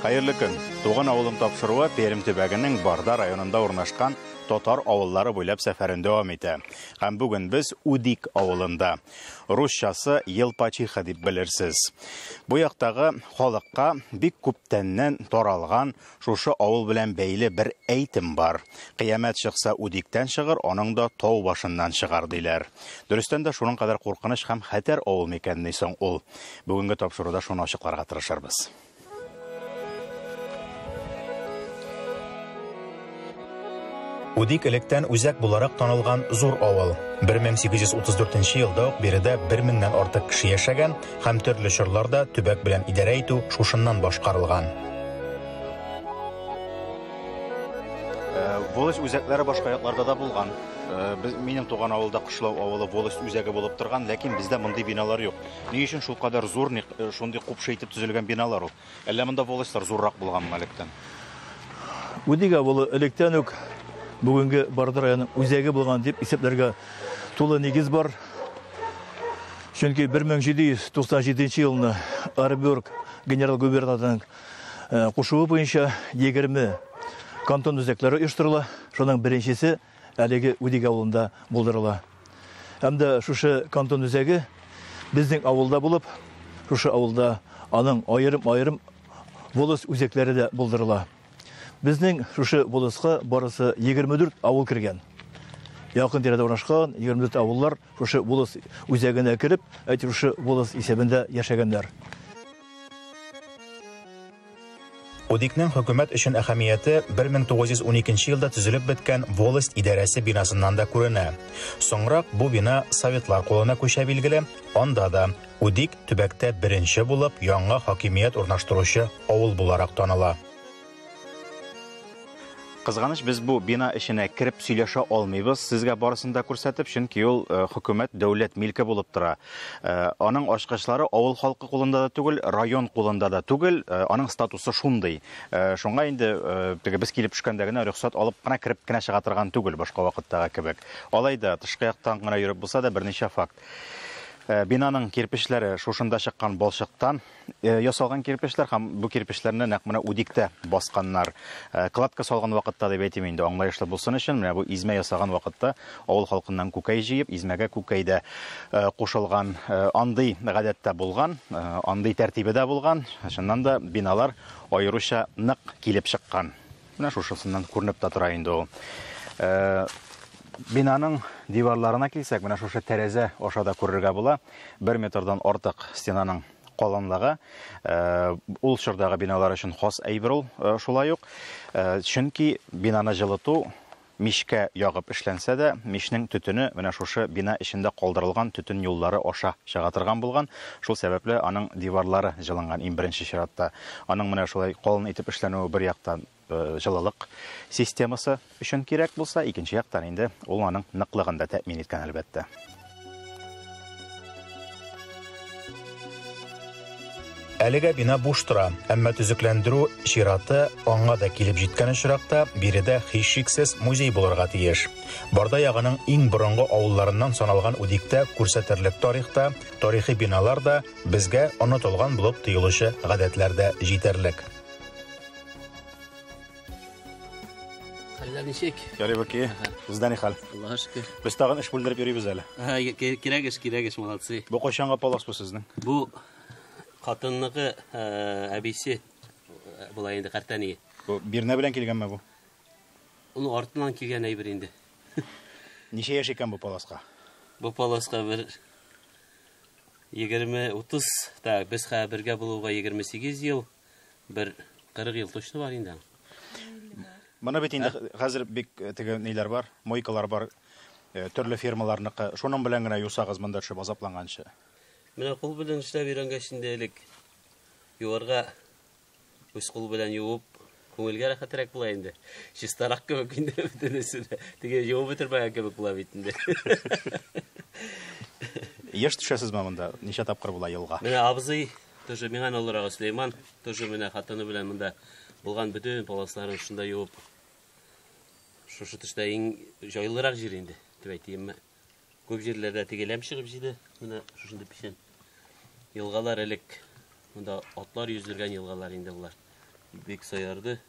Hayırlı gün. Туган авылым тапшыруы Пермь төбәгенең Барда районында урнашкан татар авыллары буйлап сәфәрен дәвам итә. Һәм бүген без Удик авылында. Русчасы Елпачиха дип белерсез. Бу яктагы халыкка бик күптәннән таралган шушы авыл белән бәйле бер әйтем бар. Кыямәт чыкса Удиктән чыгыр, аның да тау башыннан чыгар диләр. Дөрестән дә шуның кадәр куркыныч һәм хәтәр авыл микәнни соң ул. Бүгенге тапшыруда шуны ачыкларга тырышырбыз. Удик электән үзәк буларак танылган зур авыл. 1834 елда ук биредә 1000-нән артык кеше яшәгән һәм төрле чорларда төбәк белән идарә итү шушыннан башкарылган. Волость үзәкләре башка якларда да булган. Минем туган авылда Кышлау авылы Волость үзәге булып торган, ләкин бездә мондый биналар юк. Ни өчен шул кадәр зур, шундый купшы итеп төзелгән биналар ул? Әллә монда волостьлар зуррак булган электән? Удик авылы электән үк бүгенге Барда районының үзәге булган дип исәпләргә тулы нигез бар. Чөнки 1797 елны Оренбург генерал-губернаторының кушуы буенча 20 кантон үзәкләре оештырыла. Шуның беренчесе әлеге Удик авылында булдырыла. Һәм дә шушы кантон үзәге безнең авылда булып, шушы авылда аның айрым-айрым волость үзәкләре дә булдырыла. Безнең шушы волостька барысы 24 авыл кергән. Якын тирәдә урнашкан 24 авыллар шушы волость үзәгенә кирип, шушы волость исәбендә яшәгәннәр. Удикның хөкүмәт өчен әһәмияте 1912 елда төзелеп беткән волость идарәсе бинасыннан да күренә. Соңрак бу бина советлар кулына күчә билгеле, анда да Удик төбәктә беренче булып яңа хакимият урнаштыручы авыл буларак таныла. Кызганыч, без бу бина эшенә кирип сөйләшә алмыйбыз. Сезгә барысын да күрсәтеп, чөнки ул хөкүмәт дәүләт милке булып тора. Аның ачкычлары авыл халкы кулында да түгел, район кулында да түгел. Аның статусы шундый. Шуңа инде без килеп төшкәндә генә рөхсәт алып кына кирип кенә чыга торган түгел башка вакыттагы кебек. Алайда тышкы яктан гына йөреп булса да берничә факт. Бинаның кирпечләре шушында чыккан балчыктан ясалган кирпечләр һәм бу кирпечләрне нәкъ менә Удикта басканнар. Кладка салган вакытта дип әйтим инде, аңлаешлы булсын өчен, менә бу измә ясаган вакытта авыл халкыннан күкәй җыеп, измәгә күкәйдә кушылган, андый гадәттә булган, андый тәртибедә булган. Шуннан да биналар аеруча нык килеп чыккан. Менә шушысыннан күренеп тә тора инде ул. Бинаның диварларына килсәк, менә шушы тәрәзә ашада күрергә була. 1 метрдан артык стенаның калынлыгы. Ул чордагы биналар өчен хас әйбер ул, шулай ук. Чөнки бинаны җылыту мишкә ягып эшләнсә дә, мишнең төтене менә шушы бина эчендә калдырылган төтен юллары аша чыга торган булган. Шул сәбәпле аның диварлары җылынган иң беренче чиратта. Аның менә шулай калын итеп эшләнүе бер яктан җылылык системасы өчен кирәк булса, икенче яктан инде ул аның ныклыгын да тәэмин иткән әлбәттә. Әлегә бина буш тора, әмма төзекләндерү чираты аңа да килеп җиткән очракта биредә һичшиксез музей булырга тиеш. Барда ягының иң борынгы авылларыннан саналган Удиктә күрсәтерлек тарихта, тарихи биналар да безгә онытылган булып тоелучы гадәтләрдә җитәрлек. Ничек? Ярый баки, бездә ни хәл? Аллаһка шөкер. Без тагын эш бүлдереп йөрибез әле. Кирәк, молодцы. Бу кайчанга палас бу сезнең? Бу хатынныгы әбисе булай инде картани. Бу бирнә белән килгәнме бу? Уны артыннан килгән әйбер инде. Ничә яшь икән бу паласка? Бу паласка бер 20-30, так, без бергә булуга 28 ел, бер 40 ел точно бар инде. Моны бит инде хәзер бик теге ниләр бар, мойкалар бар, төрле фирмаларныкы. Шуның белән генә юсагыз монда төшеп азапланганчы. Менә кул белән эшләп йөргәнгәчендә элек юарга үз кул белән юып, күңелгә рәхәтрәк була инде. Чистарак кебек инде бөтенесе. Теге юып бетермәгән кебек була бит инде. Еш төшәсезме монда? Ничә тапкыр була елга? Менә абзый, тоже миңа олырак Сулейман, тоже менә хатыны белән монда булган бөтен паласларын шунда юып. Шушы төштә иң җайлырак җир инде, дип әйтәм. Күп җирләрдә тегеләм чыгып җиде. Менә шушында пишен. Елгалар элек монда атлар йөзергән елгалар инде булар. бик саярды.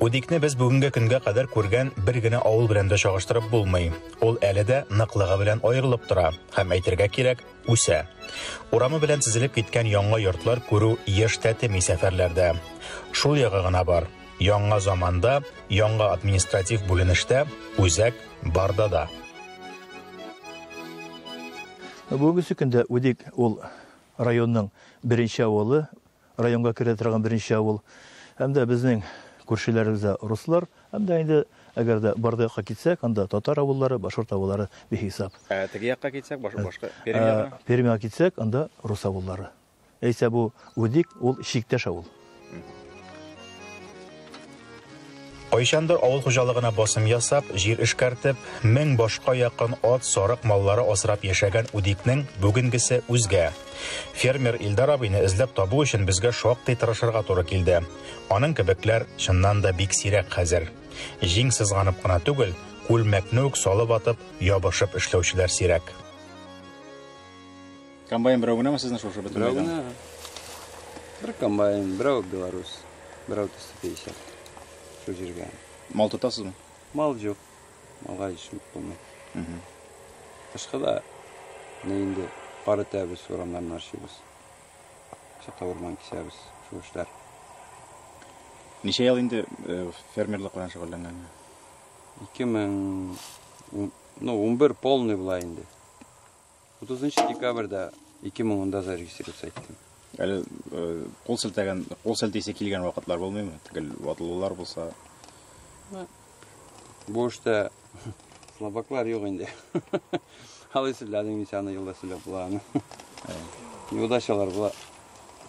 Удикне без бүгенге көнгә кадәр күргән бер генә авыл белән дә чагыштырып булмый. Ул әле дә ныклыгы белән аерылып тора һәм әйтергә кирәк, үсә. Урамы белән тизелеп киткән яңа йортлар күрү еш тәтеми сәфәрләрдә. Шул ягы гына бар. Яңа заманда, яңа административ бүленештә үзәк барда да. Бүгенге көндә Удик ул районның беренче авылы, районга керә торган беренче авыл. Һәм дә безнең күршеләребез руслар, һәм дә инде әгәр дә Бардакка китсәк, анда татар авыллары, башкорт авыллары бихисап. Теге якка китсәк, башка Пермиягә. Пермиягә китсәк, анда рус авыллары. Әйтсә бу Удик ул чиктәш авыл. Кайчандыр авыл хуҗалыгына басым ясап, җир эшкәртеп, 1000 башка якын ат, сарык маллары асрап яшәгән Удикнең бүгенгесе үзгә. Фермер Илдар абыйны эзләп табу өчен безгә шактый тырышырга туры килде. Аның кебекләр чыннан да бик сирәк хәзер. Җиң сызганып кына түгел, күлмәкне үк салып атып, ябышып эшләүчеләр сирәк. Комбайн берәү генәме сезнең шушы бөтен? Берәү генә. Бер комбайн, берәү белорус, берәү 150. Шу җиргә. Мал тотасызмы? Мал юк. Малга ишмәк булмый. Башка да инде кары тәбез урамнарны арчыбыз. Шакта урман кисәбез, шу эшләр. Ничә ел инде фермерлык белән шөгыльләнгән? 11 полный була инде. 30 декабрьдә 2010да зарегистрация иттем. Әле кул селтәсе килгән вакытлар булмыймы? Тигел ватылулар булса. Бу эштә слабаклар юк инде. Халысларның мисаны елда сөйләп булган. Неудачалар була.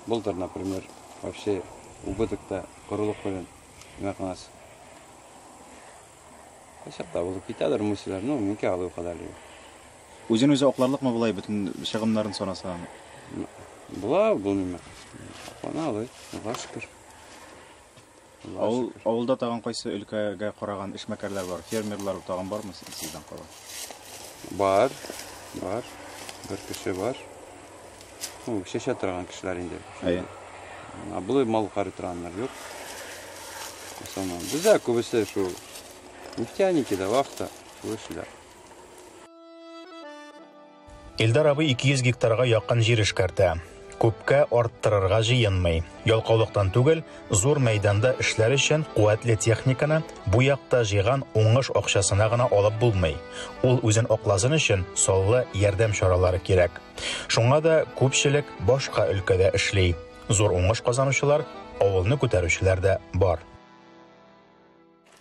Булдыр, например, вообще убытокта корылык белән мәгънәс. Шакта булып китәдер мөселәр, мөмкин алу кадәр. Үзен үзе акларлыкмы булай бөтен чыгымнарын санаса? Була, булмыймы? Ана алай, башкыр. Авылда тагын кайсы өлкәгә караган эшмәкәрләр бар? Фермерлар тагын бармы сездән кала? Бар. Бер кеше бар. Шешә торган кешеләр инде. Булай мал карый торганнар юк. Саман. Бездә күбесе шу нефтяники да вахта, шулар. Илдар абый 200 гектарга якын җир эшкәртә. Күпкә арттырырга җыенмый. Ялкаулыктан түгел, зур мәйданда эшләр өчен куәтле техниканы бу якта җыйган уңыш акчасына гына алып булмый. Ул үзен акласын өчен саллы ярдәм чаралары кирәк. Шуңа да күпчелек башка өлкәдә эшли. Зур уңыш казанучылар, авылны күтәрүчеләр дә бар.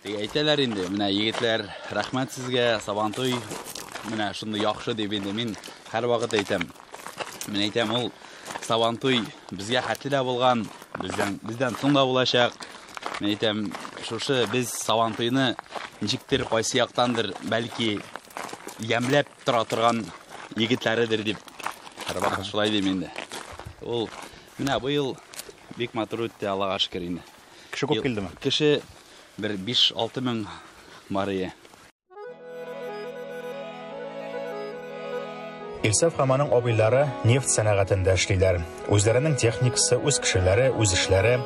Әйтәләр инде, менә егетләр, рәхмәт сезгә, Сабантуй менә шундый яхшы дип инде мин һәр вакыт әйтәм. Мин әйтәм, ул Сабантуй безгә хәтле дә булган, бездән соң да булачак. Мин әйтәм, шушы без Сабантуйны ничектер кайсы яктандыр, бәлки ямләп тора торган егетләрдер дип һәр вакыт шулай дим инде. Ул менә бу ел бик матур үтте, Аллага шөкер инде. Кеше күп килдеме? Кеше bir 5-6 мең мария. Илсаф һәм аның абыйлары нефт сәнәгатендә эшлиләр. Үзләренең техникасы, үз кешеләре, үз эшләре,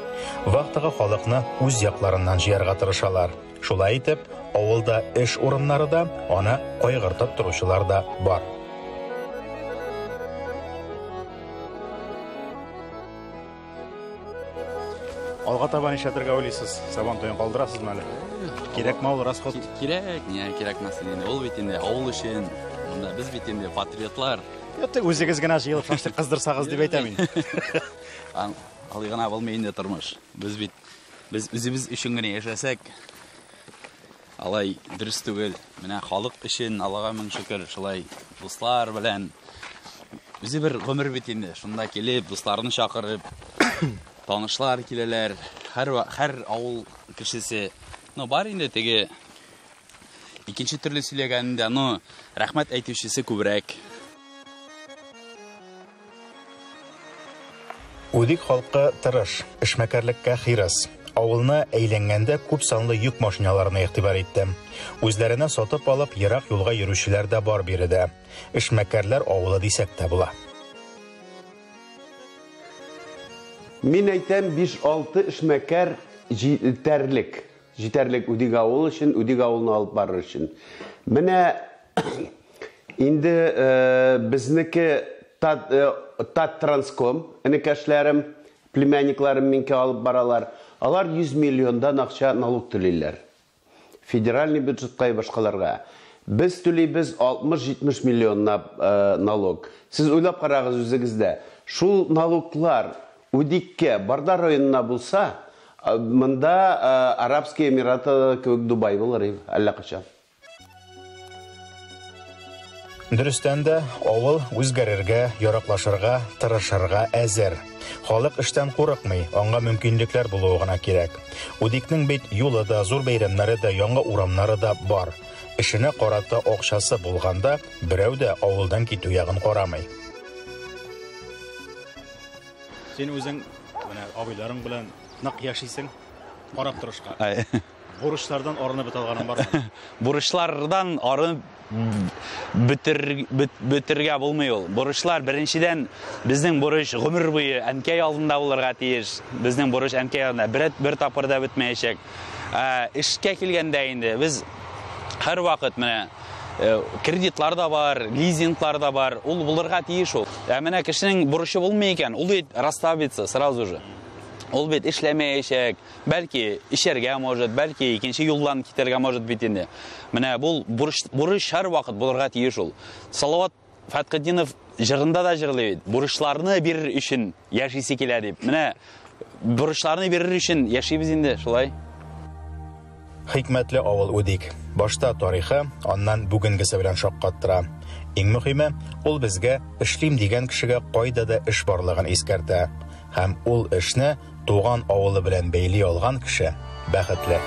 вакытыга халыкны үз якларыннан җыярга тырышалар. Шулай итеп, авылда эш урыннары да, аны кайгыртып торучылар да бар. Алга таба нишәтергә уйлыйсыз? Сабантуйны калдырасызмы әле? Кирәкме ул расход? Кирәк, кирәкмәс инде. Ул бит инде авыл өчен, монда без бит инде патриотлар. Үзегез генә җыелып шактый кыздырсагыз дип әйтәм мин. Алай гына булмый инде тормыш. Без үзебез өчен генә яшәсәк, алай дөрес түгел. Менә халык өчен, Аллага мең шөкер, шулай дуслар белән үзе бер гомер бит инде. Шунда килеп, дусларны чакырып, танышлар киләләр. Һәр авыл кешесе, бар инде теге икенче төрле сөйләгәндә, рәхмәт әйтүчесе күбрәк. Удик халкы тырыш, эшмәкәрлеккә хирыс. Авылны әйләнгәндә күп санлы йөк машиналарына игътибар итте. Үзләренә сатып алып, ерак юлга йөрүчеләр дә бар биредә. Эшмәкәрләр авылы дисәк тә була. Мин әйтәм 5-6 эшмәкәр җитәрлек Үдик авыл өчен, Үдик авылны алып барыр өчен. Менә инде безнеке Таттранском, энекәшләрем, племянникларым минкә алып баралар. Алар 100 миллиондан акча налог түлиләр. Федеральный бюджетка башкаларга. Без түлибез 60-70 миллионна налог. Сез уйлап карагыз үзегездә. Шул налоглар Үдиккә, Бардар районына булса, монда Арабские Эмираты кебек Дубай булыр, әллә качан. Дөрестән дә авыл үзгәрергә, яраклашырга, тырышырга әзер. Халык эштән курыкмый, аңа мөмкинлекләр булуы гына кирәк. Үдикнең бит юлы да, зур бәйрәмнәре дә, яңа урамнары да бар. Эшенә карата акчасы булганда, берәү дә авылдан китү ягын карамый. Сен үзең менә абыйларың белән нык яшисең, карап торышка. Бурычлардан арынып бит алганың бармы? Бурычлардан арынып бетергә булмый ул. Бурычлар беренчедән безнең бурыч гомер буе әнкәй алдында булырга тиеш. Безнең бурыч әнкәй алдында бер тапкыр да бетмәячәк. Эшкә килгәндә инде без һәр вакыт менә кредитлар да бар, лизинглар да бар. Ул булырга тиеш ул. Менә кешенең бурычы булмый икән, ул бит расставиться сразу же. Ул бит эшләмәячәк, бәлки ишәргә может, бәлки икенче юлдан китәргә может бит инде. Менә бу бурыч һәр вакыт булырга тиеш ул. Салават Фәтхетдинов җырында да җырлый. Бурычларны бирер өчен яшисе килә дип. Менә бурычларны бирер өчен яшибез инде, шулай. Хикмәтле авыл Үдик. Башта тарихы, аннан бүгенгесе белән шаккаттыра. Иң мөһиме, ул безгә эшлим дигән кешегә кайда да эш барлыгын искәртә. Һәм ул эшне туган авылы белән бәйли алган кеше бәхетле.